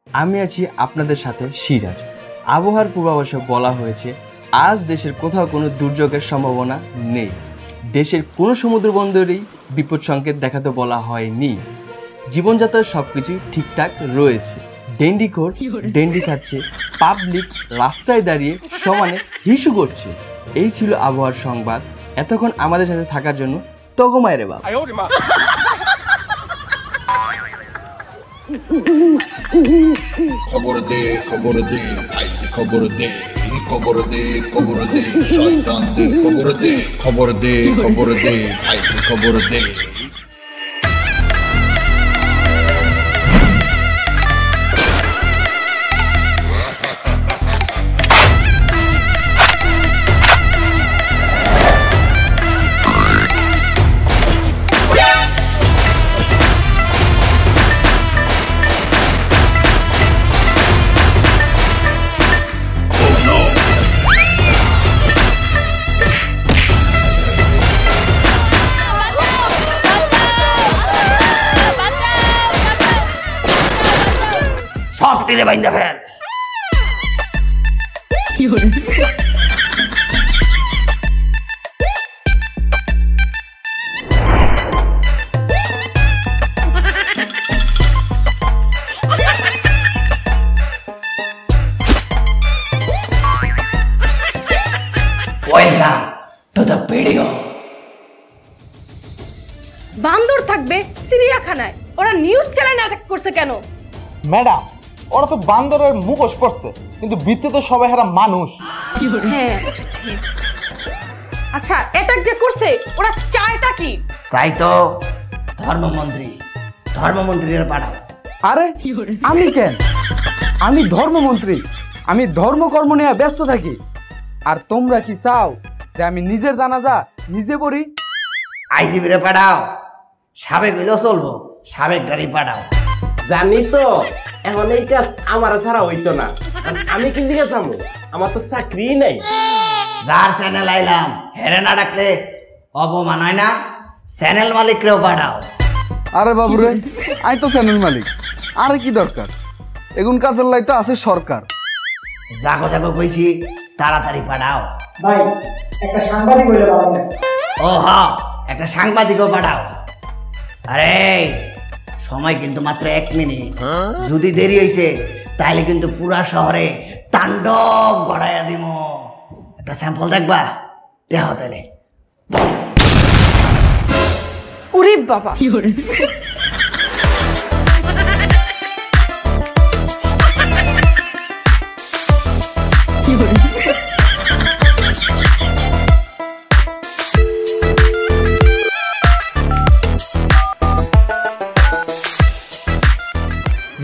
আমি আছি আপনাদের সাথে সিরাজ। আবহাওয়ার পূর্বাভাসে বলা হয়েছে আজ দেশের কোথাও কোনো দুর্যোগের সম্ভাবনা নেই। দেশের কোনো সমুদ্র বন্দরেই বিপদ সংকেত দেখাতে বলা হয়নি। জীবনযাত্রার সবকিছু ঠিকঠাক রয়েছে। ডেন্ডিখোর ডেন্ডি খাচ্ছে, পাবলিক রাস্তায় দাঁড়িয়ে সমানে হিসু করছে। এই ছিল আবহাওয়ার সংবাদ। এতক্ষণ আমাদের সাথে থাকার জন্য তগমায় রে বাবা। খবর দে খবর দে ভাই, খবর দে খবর দে খবর দে শয়তানদের খবর দে খবর দে খবর দে ভাই, খবর দে। টিরে বাইন্দা fail. Welcome to the video. বান্দর থাকবে চিড়িয়াখানায়, ওরা নিউজ চ্যানেলে অ্যাটাক করছে কেন? ম্যাডাম, ওরা তো বান্দরের মুখোশ পড়ছে, কিন্তু ভিতরে তো সবাই হারা মানুষ। হ্যাঁ, আচ্ছা অ্যাটাক যে করছে ওরা চায়টা কি? চাই তো ধর্মমন্ত্রীর পাঠাও। আরে আমি কেন? আমি ধর্মমন্ত্রী, আমি ধর্মকর্ম নিয়ে ব্যস্ত থাকি। আর তোমরা কি চাও যে আমি নিজের জানাজা নিজে পড়ি? আইজিবিরে পাঠাও। সাবেক হইলেও চলবো, সাবেক গাড়ি পাঠাও। জানি তো এখন এই কাজ আমার ছাড়া হইতো না। আমি কি দিকে যাবো? আমার তো চাকরি নাই। যার চ্যানেল আইলাম হেরে না ডাকলে অপমান হয় না? চ্যানেল মালিকরেও পাঠাও। আরে বাবুরে, আই তো চ্যানেল মালিক, আরে কি দরকার? এগুন কাজের লাই তো আছে সরকার। জাগো জাগো কইছি, তাড়াতাড়ি পাঠাও। ভাই একটা সাংবাদিক হইলে ভালো হয়। ও হ্যাঁ, একটা সাংবাদিকও পাঠাও। আরে সময় কিন্তু মাত্র 1 মিনিট। যদি দেরি হয়েছে তাহলে কিন্তু পুরা শহরে তাণ্ডব গড়াইয়া দিব। একটা স্যাম্পল দেখবা? দেহ তাহলে। ওরে বাবা,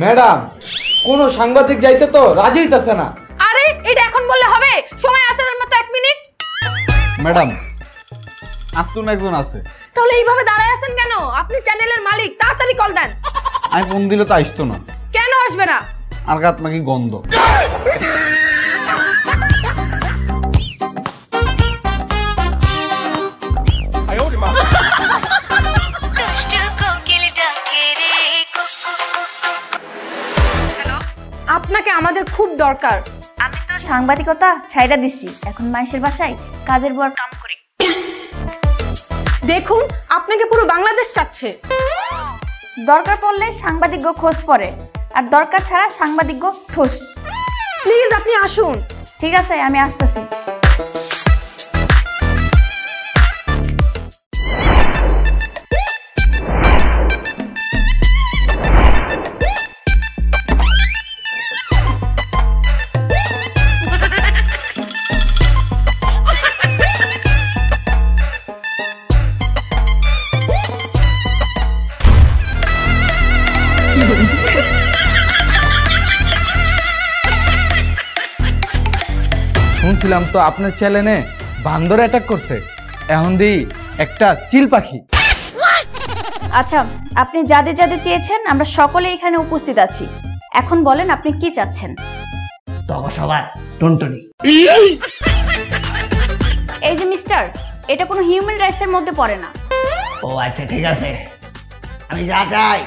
ম্যাডাম, কোন সাংবাদিক যাইতে তো রাজি হইতাছে না। আরে এটা এখন বললে হবে? সময় আছে এর মতো 1 মিনিট। ম্যাডাম, আপনি একজন আছে। তাহলে এইভাবে দাঁড়ায় আছেন কেন? আপনি চ্যানেলের মালিক, তাড়াতাড়ি কল দেন। আমি ফোন দিলে তো আসতো না। কেন আসবে না? আর গাত নাকি গন্ধ। আপনাকে আমাদের খুব দরকার। আমি তো সাংবাদিকতা ছাইড়া দিছি, এখন মানুষের বাসায় কাজের বুয়ার কাম করি। দেখুন, আপনাকে পুরো বাংলাদেশ চাচ্ছে। দরকার পড়লে সাংবাদিক খোঁজ পড়ে, আর দরকার ছাড়া সাংবাদিক ঠোস। প্লিজ আপনি আসুন। ঠিক আছে, আমি আসতেছি। শুনছিলাম তো আপনার চ্যানেলে বান্দর অ্যাটাক করছে। এখন দিই একটা চিল পাখি। আচ্ছা, আপনি যাদের যাদের চেয়েছেন আমরা সকলে এখানে উপস্থিত আছি। এখন বলেন আপনি কি চাচ্ছেন? তখন সবার টুনটুনি। এই যে মিস্টার, এটা কোনো হিউম্যান রাইটস এর মধ্যে পড়ে না। ও আচ্ছা, ঠিক আছে। আমি যা চাই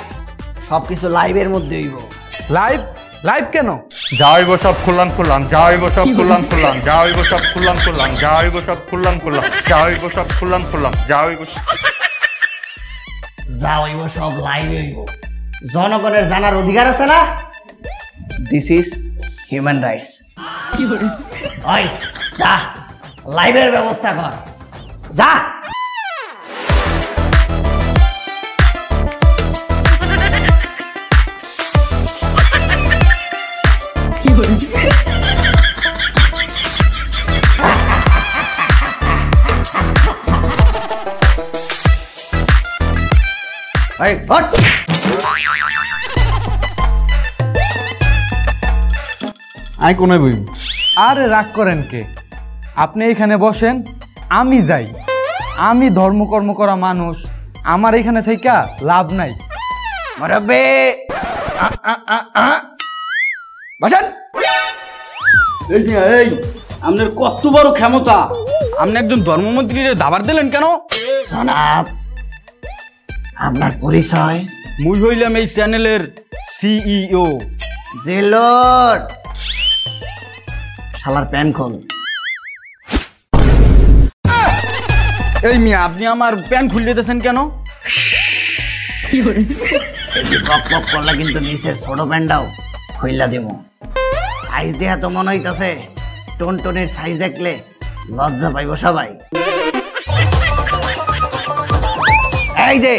সবকিছু লাইভের মধ্যে হইব। লাইভ? লাইভ কেন? যাইব সব খুললাম যাইব সব খুললাম যাইব সব খুললাম যাইব সব খুললাম যাইব সব খুললাম যাইব যাইব সব লাইভ হইব। জনগণের জানার অধিকার আছে না? This is human rights. ওই যা লাইভের ব্যবস্থা কর, যা। এই হট। আই কোনায় বই? আরে রাগ করেন কে? আপনি এখানে বসেন, আমি যাই। আমি ধর্মকর্ম করা মানুষ, আমার এখানে থেকে লাভ নাই। মুরব্বি বসেন। এই আপনার কত বড় ক্ষমতা, আপনি একজন ধর্মমন্ত্রীরে দাবার দিলেন কেন? জনাব, আপনার পরিচয়? মুই হইলাম এই চ্যানেলের সিইও। জেলর শালার প্যান খোল। এই মিয়া, আপনি আমার প্যান খুলে দিতেছেন কেন? পক পক করলে কিন্তু নিচে ছোট প্যান্টটাও খুইলা দেব। সাইজ দেয়া তো মনে হইতাছে টনটনের সাইজ দেখলে লজ্জা পাইব সবাই। এই যে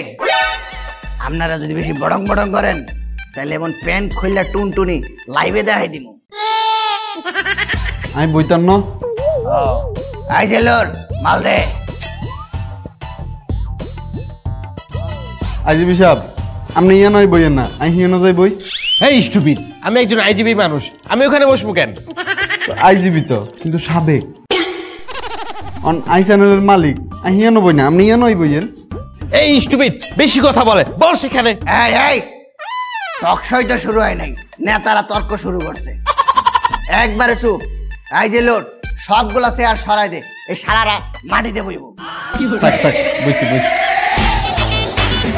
আপনারা যদি বেশি বড়ং বড়ং করেন তাহলে এমন প্যান্ট খুইলা টুনটুনি লাইভে দেখাই দিব। আমি বইতাম না। এই যে লোর মাল দে। আইজিবি সাহেব, আপনি ইয়া নয় বইয়েন না, আমি হিয়া যাই বই। এই স্টুপিড, আমি একজন আইজিবি মানুষ, আমি ওখানে বসবো কেন? আইজিবি তো, কিন্তু সাবেক আই চ্যানেলের মালিক। আমি হিয়া বই না, আপনি ইয়া নয় বইয়েন। এই স্টুপিড, বেশি কথা বলে, বল সেখানে। এই এই টকশই তো শুরু হয় নাই, নেতারা তর্ক শুরু করছে। একবারে চুপ। এই যে লোড সবগুলা চেয়ার সরাই দে, এই সারারা মাটিতে বইব। বইছি বইছি।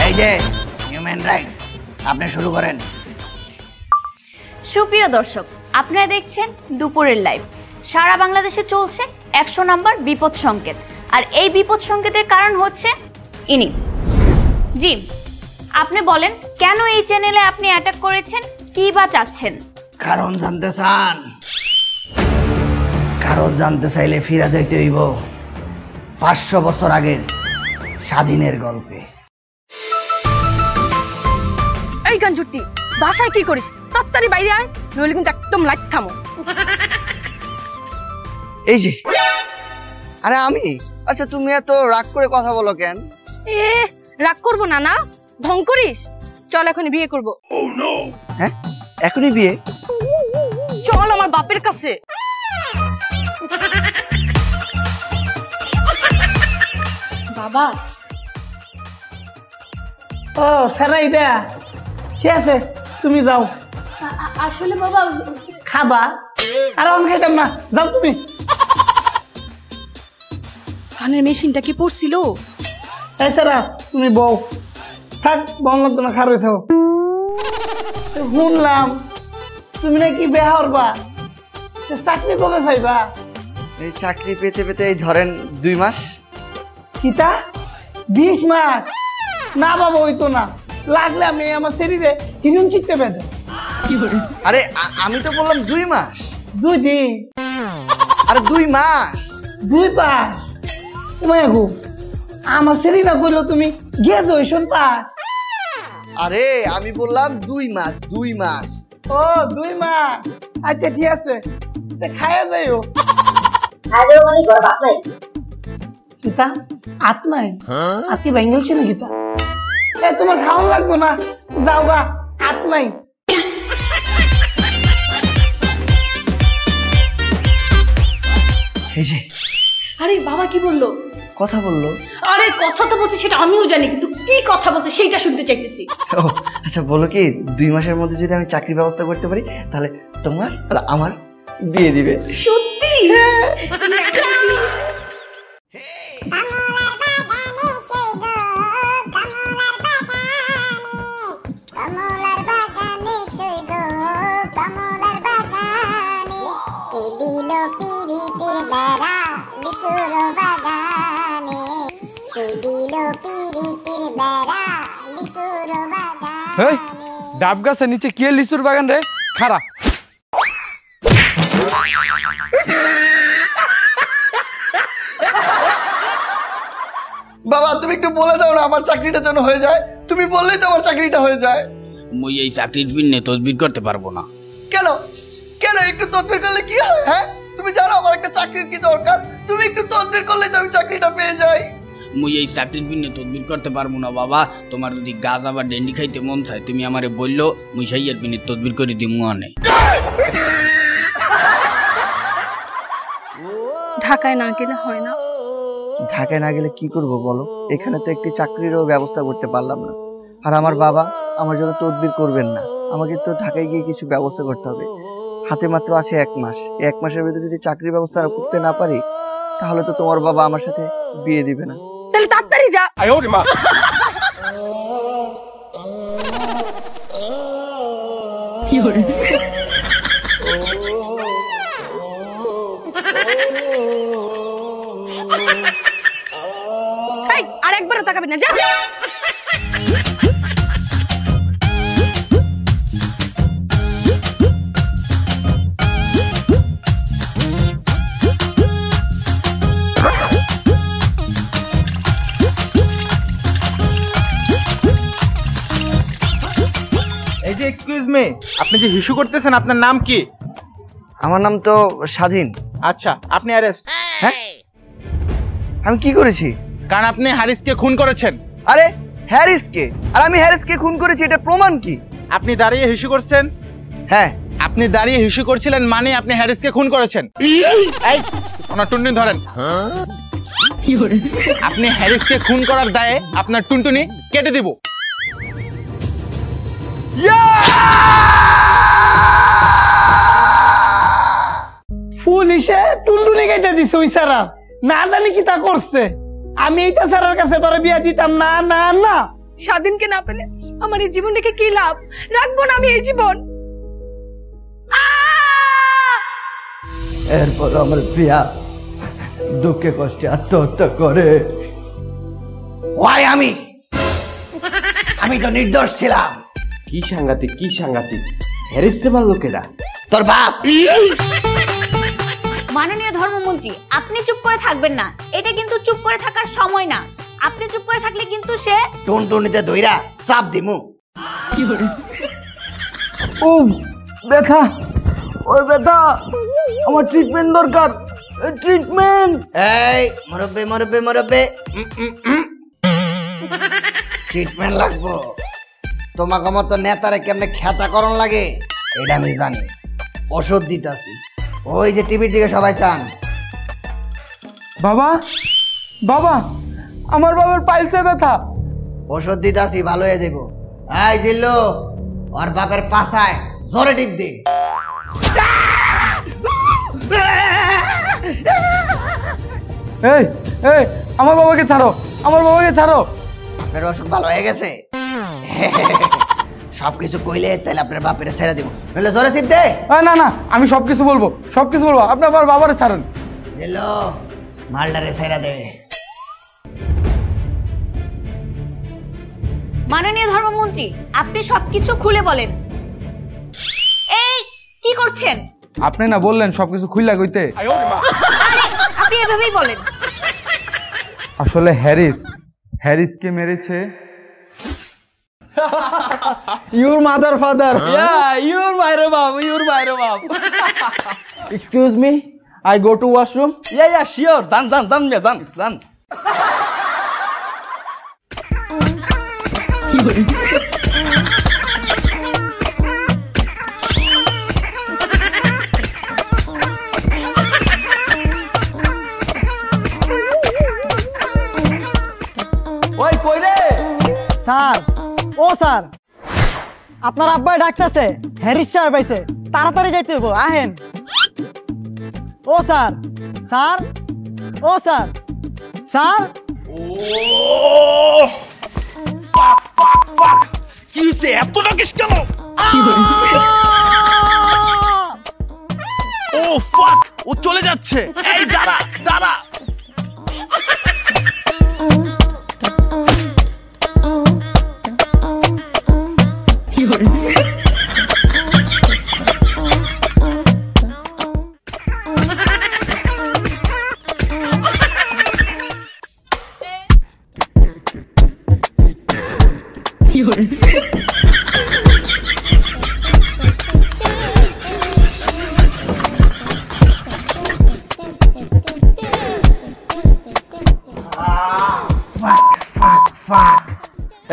এই যে হিউম্যান রাইটস, আপনি শুরু করেন। সুপ্রিয় দর্শক, আপনারা দেখছেন দুপুরের লাইভ। সারা বাংলাদেশে চলছে 100 নম্বর বিপদ সংকেত, আর এই বিপদ সংকেতের কারণ হচ্ছে ইনি। জি, আপনি বলেন কেন এই চ্যানেলে আপনি অ্যাটাক করেছেন, কি বা চাচ্ছেন? কারণ জানতে চান? কারণ জানতে চাইলে ফিরে যাইতে হইব 500 বছর আগের স্বাধীনের গল্পে। এই গাঞ্জুটি, বাসায় কি করিস? তাড়াতাড়ি বাইরে আয়, নইলে কিন্তু একদম লাইট থামো। এই যে, আরে আমি। আচ্ছা, তুমি এত রাগ করে কথা বলো কেন? এ রাগ করবো না, না ঢং করিস? চল এখনই বিয়ে করবো। হ্যাঁ, এখনই বিয়ে? চল আমার বাপের কাছে। বাবা। ও সারাই দেয়া, ঠিক আছে, তুমি যাও। আসলে বাবা খাবা? আর আমি খাইতাম না, যাও তুমি। কানের মেশিনটা কি পড়ছিল? এই সারা, তুমি বউ থাক, বল লাগতো না, খারো থাও। শুনলাম তুমি নাকি বেহা করবা, চাকরি কবে পাইবা? এই চাকরি পেতে পেতে এই ধরেন 2 মাস। কিতা 20 মাস? না বাবা, হইতো না, লাগলে আমি আমার শরীরে হিরণ চিত্তে পেতে। আরে আমি তো বললাম 2 মাস। 2 দিন? আরে 2 মাস। 2 পাস? তোমায় গো, আমার শরীর না কইলো তুমি গ্রাজুয়েশন পাস। আরে আমি বললাম 2 মাস, 2 মাস। ও 2 মাস, আচ্ছা ঠিক আছে, খায়া যাইও। কিতা আত্মাই আতি বেঙ্গলছি না কিতা? তোমার খাওয়ান লাগতো না, যাও গা, আত্মাই। এই যে, আরে বাবা কি বললো? কথা বললো। আরে কথা তো বলছে সেটা আমিও জানি, কিন্তু কি কথা বলছে সেইটা শুনতে চাইতেছি। আচ্ছা বলো কি, 2 মাসের মধ্যে যদি আমি চাকরির ব্যবস্থা করতে পারি তাহলে তোমার আর আমার বিয়ে দিবে। সত্যি? কমলার বাগানে সইগো, এই ডাব গাছের নিচে কি লিচুর বাগান রে? খারা বাবা তুমি একটু বলে দাও না আমার চাকরিটা যেন হয়ে যায়। তুমি বললেই তো আমার চাকরিটা হয়ে যায়। মুই এই চাকরির পিনে তদবির করতে পারবো না। কেন কেন একটু তদবির করলে কি হয়? হ্যাঁ তুমি জানো আমার একটা চাকরির কি দরকার, তুমি একটু তদবির করলে তো আমি চাকরিটা পেয়ে যাই। মুই এই চাকরির পিনে তদবির করতে পারবো না বাবা। তোমার যদি গাছ আবার ডেন্ডি খাইতে মন চায় তুমি আমারে বললো, মুই সাইয়ের পিনে তদবির করে দিমু আনে। ঢাকায় না গেলে হয় না? ঢাকায় না গেলে কি করব বলো? এখানে তো একটি চাকরিরও ব্যবস্থা করতে পারলাম না। আর আমার বাবা আমার জন্য তদবির করবেন না, আমাকে তো ঢাকায় গিয়ে কিছু ব্যবস্থা করতে হবে। হাতে মাত্র আছে 1 মাস, এই 1 মাসের ভিতরে যদি চাকরির ব্যবস্থা করতে না পারি তাহলে তো তোমার বাবা আমার সাথে বিয়ে দিবে না। তাহলে তাড়াতাড়ি যা। আর একবারও তাকাবি না, যা। এই যে এক্সকিউজ মি, আপনি যে হিসু করতেছেন আপনার নাম কি? আমার নাম তো স্বাধীন। আচ্ছা আপনি অ্যারেস্ট। হ্যাঁ আমি কি করেছি? কারণ আপনি হ্যারিসকে খুন করেছেন। আরে হ্যারিসকে? আর আমি হ্যারিসকে খুন করেছি এটা প্রমাণ কি? আপনি দাঁড়িয়ে হিসু করছেন। হ্যাঁ আপনি দাঁড়িয়ে হিসু করছিলেন মানে আপনি হ্যারিসকে খুন করেছেন। এই ওনার টুনটুনি ধরেন। আপনি হ্যারিসকে খুন করার দায়ে আপনার টুনটুনি কেটে দিব। পুলিশে টুনটুনি কেটে দিছে ওই সারা, না জানি কি তা করছে। আমি এইটা সারার কাছে তোরে বিয়া দিতাম না। না না স্বাধীনকে না পেলে আমার এই জীবন রেখে কি লাভ? রাখবো না আমি এই জীবন। এরপর আমার প্রিয়া দুঃখে কষ্টে আত্মহত্যা করে। ওয়াই আমি তো নির্দোষ ছিলাম। কি সাংঘাতিক কি সাংঘাতিক, হ্যারিসতে মারল কেডা? তোর বাপ। মাননীয় ধর্মমন্ত্রী আপনি চুপ করে থাকবেন না, এটা কিন্তু চুপ করে থাকার সময় না। আপনি চুপ করে থাকলে কিন্তু সে টুনটুনিতে দইরা চাপ দিমু। ও ব্যথা, ওই ব্যথা, আমার ট্রিটমেন্ট দরকার, ট্রিটমেন্ট। এই মুরব্বি মুরব্বি মুরব্বি, ট্রিটমেন্ট লাগবো। তোমাকে মতো নেতারে কেমনে খেতা করণ লাগে এটা আমি জানি। ওষুধ দিতাছি, ওই যে টিভির দিকে সবাই চান। বাবা বাবা আমার বাবার পাইলসে ব্যথা। ওষুধ দিতাছি, ভালো হয়ে যাবো। এই দিল্লু ওর বাপের পাছায় জোরে টিপ দে। এই এই আমার বাবাকে ছাড়ো, আমার বাবাকে ছাড়ো। আপনার অসুখ ভালো হয়ে গেছে? সবকিছু কইলে তাহলে আপনার বাপের ছেড়ে দিব, নইলে জোরে টিপ দে। না না আমি সবকিছু বলবো, সবকিছু বলবো। আপনি আমার বাবারে ছাড়েন। দিল্লু মালটারে ছেড়ে দে। মাননীয় ধর্মমন্ত্রী আপনি সবকিছু খুলে বলেন। এই কি করছেন? আপনি না বললেন সবকিছু খুইলা কইতে? আপনি এভাবেই বলেন। আসলে হ্যারিসকে মেরেছে Your mother, father. Yeah, you're my robab, you're my robab. Excuse me, I go to washroom. Yeah, sure. Done. ওই কই রে? স্যার, ও স্যার, আপনার আব্বাই ডাকতেছে, হ্যারিস সাহেব আইছে, তাড়াতাড়ি যাইতে হইব, আহেন। ও স্যার, স্যার, ও স্যার, স্যার। কি হইছে এত ডাকিস কেন? ও ফাক যাচ্ছে। এই দাঁড়া দাঁড়া।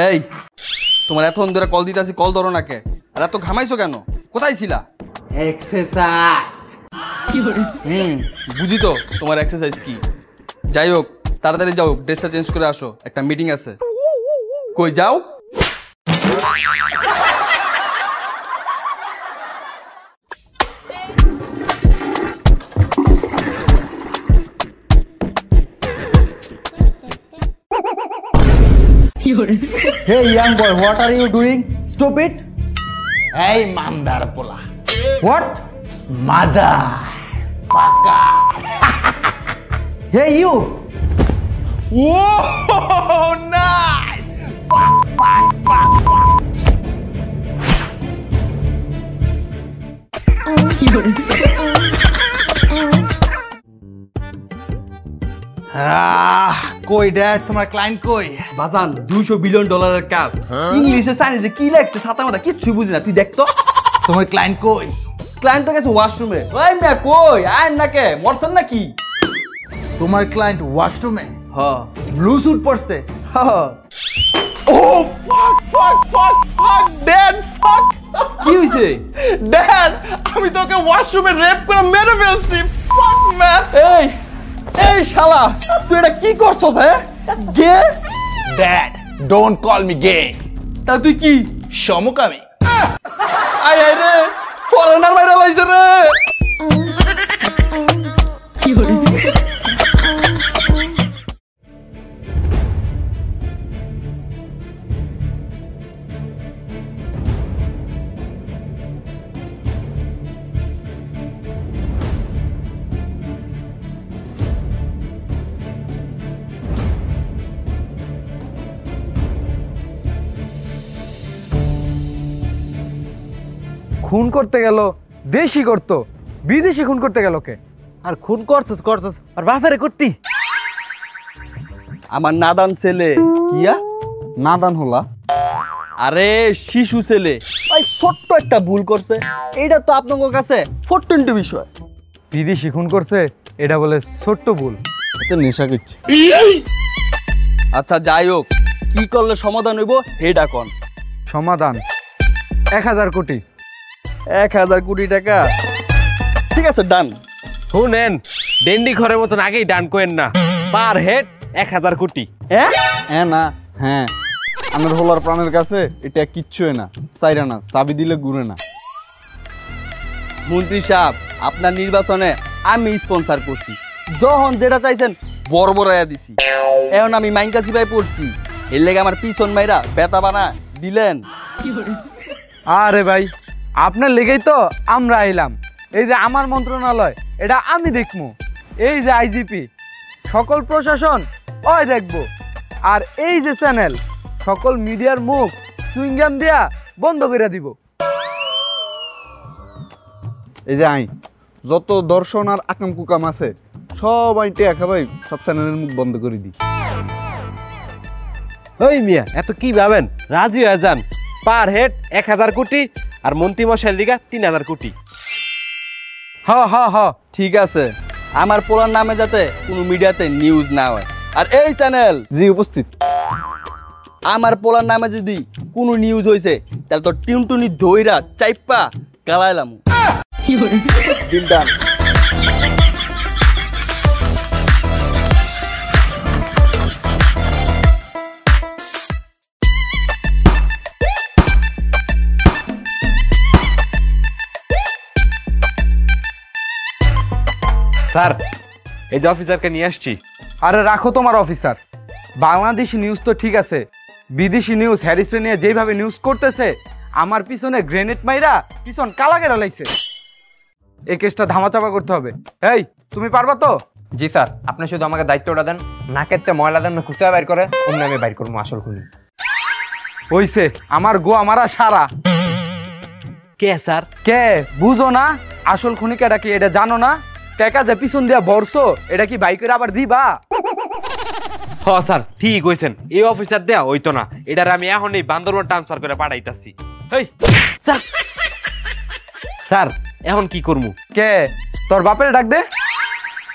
এই তোমার এতক্ষণ ধরে কল দিতেছি, কল ধরো না কে? আর এত ঘামাইছো কেন? কোথায় ছিলা? এক্সারসাইজ। বুঝি তো তোমার এক্সারসাইজ কি। যাই হোক, তাড়াতাড়ি যাও, ড্রেসটা চেঞ্জ করে আসো, একটা মিটিং আছে। কই যাও? Hey young boy, what are you doing? Stupid! এই মান্দার পোলা। What? মাদার পাকা। Hey you! Whoa, nice! Fuck, fuck, fuck, কই ড্যাড, তোমার ক্লায়েন্ট কই? বাজান, $200 বিলিয়ন কাজ। ইংলিশে চাইনিজে কি লেখছে ছাতা মাথা কিচ্ছুই বুঝি না, তুই দেখ তো। তোমার ক্লায়েন্ট কই? ক্লায়েন্ট তো গেছে ওয়াশরুমে। ওই মিয়া কই আইন না কে, মরছেন নাকি? তোমার ক্লায়েন্ট ওয়াশরুমে? হ্যাঁ। ব্লু স্যুট পরছে? হ্যাঁ। ও ফাক ফাক ফাক ফাক ড্যাড, ফাক। কি হইছে? ড্যাড, আমি তোকে ওয়াশরুমে রেপ করে মেরে ফেলছি। ফাক ম্যান। এই এই শালা, তুই এটা কি করছস? হ্যাঁ, গে? ড্যাড, ডোন্ট কল মি গে। তা তুই কি? সমকামী। আয় আয় রে, ফরেনার মাইরা লাইছে রে। কি হলো? খুন করতে গেল, দেশি করতো, বিদেশি খুন করতে গেল কে? আর খুন করছস আর বাপেরে করতি। আমার নাদান ছেলে। কিয়া নাদান হলা? আরে শিশু ছেলে, ওই ছোট্ট একটা ভুল করছে, এইটা তো আপনাদের কাছে ফোরটিন্ট বিষয়। বিদেশি খুন করছে, এটা বলে ছোট্ট ভুল? এত নেশা করছে। আচ্ছা যাই হোক, কি করলে সমাধান হইব এটা কোন? সমাধান 1000 কোটি। 1000 কোটি টাকা? ঠিক আছে, ডান। শুনেন, ডেন্ডি ঘরের মতন আগেই ডান কোয়েন না, পার হেড 1000 কোটি। হ্যাঁ না, হ্যাঁ আমার হোলার প্রাণের কাছে এটা কিচ্ছু না, চাইরা না, চাবি দিলে ঘুরে না। মন্ত্রী সাহেব, আপনার নির্বাচনে আমি স্পন্সর করছি, যখন যেটা চাইছেন বড়বড়াইয়া দিছি। এখন আমি মাইনকাছি ভাই পড়ছি, এর লেগে আমার পিছন মাইরা বেতা বানা দিলেন। আরে ভাই, আপনার লেগেই তো আমরা আইলাম। এই যে আমার মন্ত্রণালয়, এটা আমি দেখবো। এই যে আইজিপি, সকল প্রশাসন ওই দেখবো। আর এই যে চ্যানেল, সকল মিডিয়ার মুখ চুইংগাম দিয়া বন্ধ করে দিব। এই যে আই যত দর্শন আর আকাম কুকাম আছে সবাই টেকা ভাই, সব চ্যানেলের মুখ বন্ধ করে দিই। ওই মিয়া, এত কি ভাবেন? রাজি হয়ে যান, পার হেড 1000 কোটি আর মন্ত্রী মশাইয়ের লিগা 3000 কোটি। হ্যাঁ হ্যাঁ হ্যাঁ, ঠিক আছে, আমার পোলার নামে যাতে কোনো মিডিয়াতে নিউজ না হয়। আর এই চ্যানেল জি উপস্থিত, আমার পোলার নামে যদি কোনো নিউজ হয়েছে তাহলে তো টিউনটুনি ধইরা চাইপা গালাইলাম। Deal done. স্যার, এই যে অফিসারকে নিয়ে আসছি। আরে রাখো তোমার অফিসার। বাংলাদেশি নিউজ তো ঠিক আছে, বিদেশি নিউজ হ্যারিসে নিয়ে যেভাবে নিউজ করতেছে, আমার পিছনে গ্রেনেড মাইরা পিছন কালা কেটে লাইছে। এই কেসটা ধামাচাপা করতে হবে। এই তুমি পারবা তো? জি স্যার, আপনি শুধু আমাকে দায়িত্বটা দেন, নাকের ময়লা দেন না খুঁজে বাইর করে, অমনি আমি বাইর করবো আসল খুনি। হইছে, আমার গোয়া মারা সারা। কে স্যার? কে বুঝো না আসল খুনি কেটা কি? এটা জানো না? টাকা যে পিছন দিয়া বর্ষো, এটা কি বাইক করে আবার দিবা? হ স্যার, ঠিক কইছেন, এই অফিসার দেয়া হইতো না, এটার আমি এখনই বান্দরবান ট্রান্সফার করে পাঠাইতাছি। হেই স্যার, স্যার এখন কি করবো? কে তোর বাপের ডাক দে।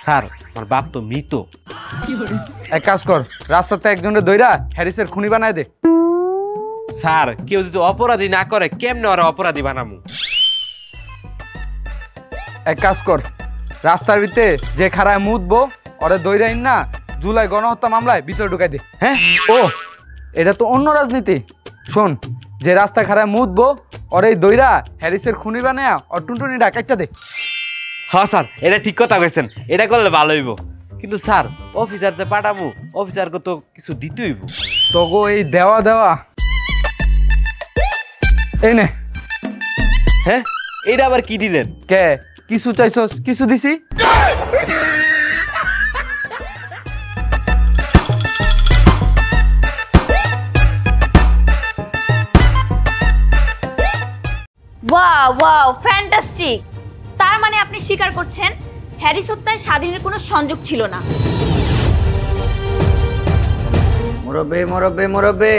স্যার আমার বাপ তো মৃত। এক কাজ কর, রাস্তাতে একজনের দইরা হ্যারিসের খুনি বানায় দে। স্যার কেউ যদি অপরাধী না করে কেমনে ওরা অপরাধী বানামু? এক কাজ কর, রাস্তার ভিতরে যে খারায় মুদবো ওরে দইরাইন না জুলাই গণহত্যা মামলায় ভিতরে ঢুকাই দে। হ্যাঁ, ও এটা তো অন্য রাজনীতি। শোন, যে রাস্তা খারায় মুদবো ওরে দইরা হ্যারিসের খুনি বানায়া ওর টুনটুনি ডাকাইটা দে। হ্যাঁ স্যার, এটা ঠিক কথা কইছেন, এটা করলে ভালো হইব। কিন্তু স্যার অফিসারতে পাঠামু, অফিসারকে তো কিছু দিতে হইব। তোগো এই দেওয়া দেওয়া এই নে। হ্যাঁ, এইটা আবার কি দিলেন? কে কিছু চাইছস? কিছু দিছি। Wow wow, fantastic. তার মানে আপনি স্বীকার করছেন হ্যারিস হত্যায় স্বাধীনের কোনো সংযোগ ছিল না? মুরব্বি মুরব্বি মুরব্বি,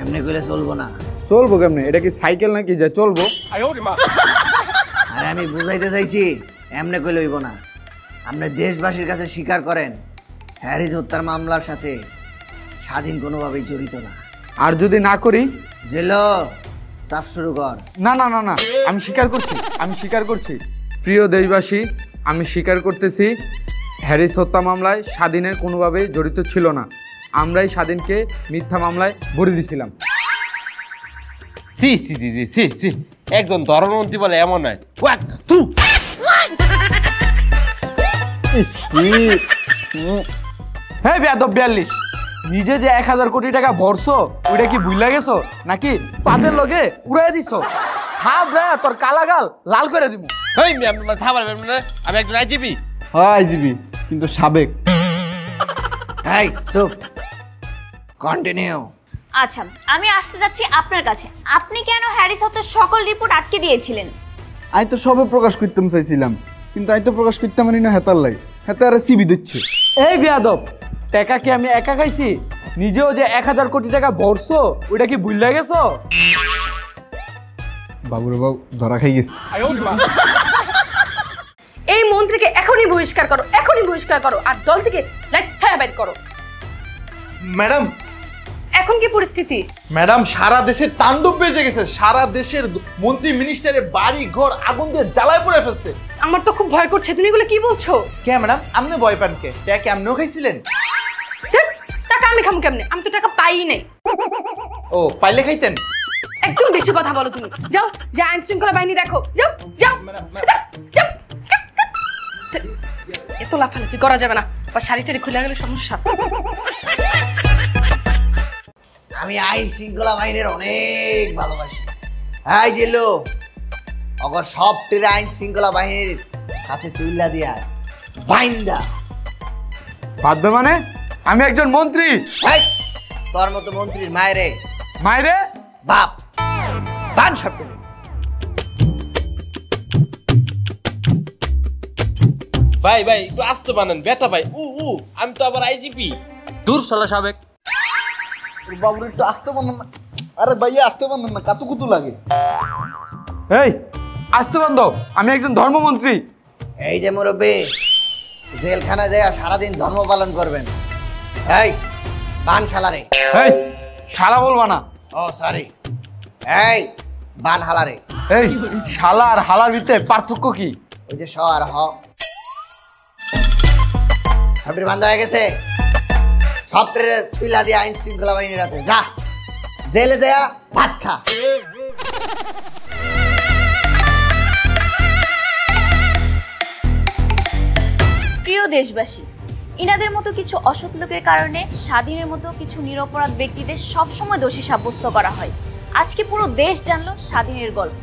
এমনি কইলে চলবো না। চলবো কেমনে? এটা কি সাইকেল নাকি যে চলবো? আরে আমি বুঝাইতে চাইছি, এমনি কইলে হইব না। আপনি দেশবাসীর কাছে স্বীকার করেন হ্যারিস হত্যার মামলার সাথে স্বাধীন কোনোভাবেই জড়িত না। আর যদি না করি? জেলো চাপ শুরু কর। না না না না, আমি স্বীকার করছি, আমি স্বীকার করছি। প্রিয় দেশবাসী, আমি স্বীকার করতেছি হ্যারিস হত্যা মামলায় স্বাধীনের কোনোভাবেই জড়িত ছিল না। আমরাই স্বাধীনকে মিথ্যা মামলায় ভরে দিয়েছিলাম। সি সি সি সি সি সি, একজন ধর্মমন্ত্রী বলে এমন নয়। হ্যাঁ বেয়াদব 42, নিজে যে 1000 কোটি টাকা ভরছো ওইটা কি ভুইলা গেছো নাকি পাদের লগে উড়াই দিছো? থাপ রে, তোর কালাগাল লাল করে দিব। এই আমি একজন আইজিপি। হ্যাঁ আইজিপি, কিন্তু সাবেক। এই চুপ, কন্টিনিউ। আচ্ছা, আমি আসতে যাচ্ছি আপনার কাছে। আপনি কেন হ্যারিস হত্যার সকল রিপোর্ট আটকে দিয়েছিলেন? আমি তো সবে প্রকাশ করতাম চাইছিলাম, কিন্তু আমি তো প্রকাশ করতে পারি না। হেতার লাই হেতার সিবি দিচ্ছে। এই বেয়াদব, টাকা কি আমি একা খাইছি? নিজেও যে 1000 কোটি টাকা ভরছো ওইটা কি ভুইলা গেছো? বাবুরে বাবু ধরা খাই গেছে। এই মন্ত্রীকে এখনই বহিষ্কার করো, এখনই বহিষ্কার করো, আর দল থেকে লাইথায় বের করো। ম্যাডাম, এখন কি পরিস্থিতি? ম্যাডাম সারা দেশের তাণ্ডব বেজে গেছে। সারা দেশের মন্ত্রী মিনিস্টারের বাড়ি ঘর আগুন দিয়ে জ্বালায় পড়ে ফেলছে। আমার তো খুব ভয় করছে। তুমি এগুলো কি বলছো? কে ম্যাডাম, আপনি ভয় পান কে? টাকা আপনিও খাইছিলেন? টাকা আমি খামু কেমনে? আমি তো টাকা পাই নাই। ও, পাইলে খাইতেন? একদম বেশি কথা বলো তুমি। যাও, যে আইন শৃঙ্খলা বাহিনী দেখো। যাও যাও, এত লাফালাফি করা যাবে না, বা শাড়ি টাড়ি খুলে গেলে সমস্যা। আমি আইন শৃঙ্খলা বাহিনীর অনেক ভালোবাসি। এই জেলো অগর সব টেরে আইন শৃঙ্খলা বাহিনীর কাছে তুইলা দিয়া বাইন্দা বাদবে মানে? আমি একজন মন্ত্রী। তোর মতো মন্ত্রীর মায়েরে মায়েরে বাপ বান সব টেনে। ভাই ভাই একটু আস্তে বানান, ব্যথা ভাই। আমি তো আবার আইজিপি। দূর শালা সাবেক। বাবুর একটু আসতে বানান না। আরে ভাইয়া আসতে বানান না, কাতু কুতু লাগে। এই আসতে বন্ধ, আমি একজন ধর্মমন্ত্রী। এই যে মুরব্বী, জেলখানা যায় সারাদিন ধর্ম পালন করবেন। এই বান শালারে। এই শালা বলবা না। ও সরি, এই বান হালারে। এই শালা আর হালার ভিতরে পার্থক্য কি? ওই যে স আর হ। সবটি বান্ধ হয়ে গেছে। সব ট্রেনে তুইলা দিয়ে আইন শৃঙ্খলা বাহিনীর হাতে যা, জেলে দেয়া ভাত খা। প্রিয় দেশবাসী, ইনাদের মতো কিছু অসৎ লোকের কারণে স্বাধীনের মতো কিছু নিরপরাধ ব্যক্তিদের সবসময় দোষী সাব্যস্ত করা হয়। আজকে পুরো দেশ জানলো স্বাধীনের গল্প।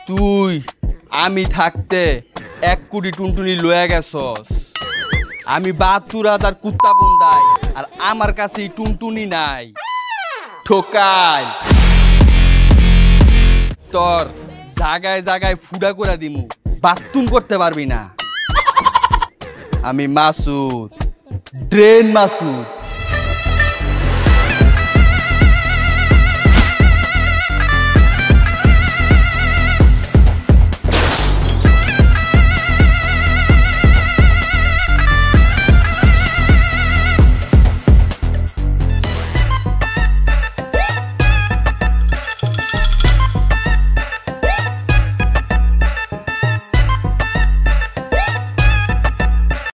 তুই আমি থাকতে 1 কোটি টুনটুনি লয়ে গেছস। আমি 72,000 কুত্তা বন্দাই, আর আমার কাছে টুনটুনি নাই। ঠোকাই তোর জায়গায় জায়গায় ফুডা করে দিমু, বাথরুম করতে পারবি না। আমি মাসুদ, ড্রেন মাসুদ।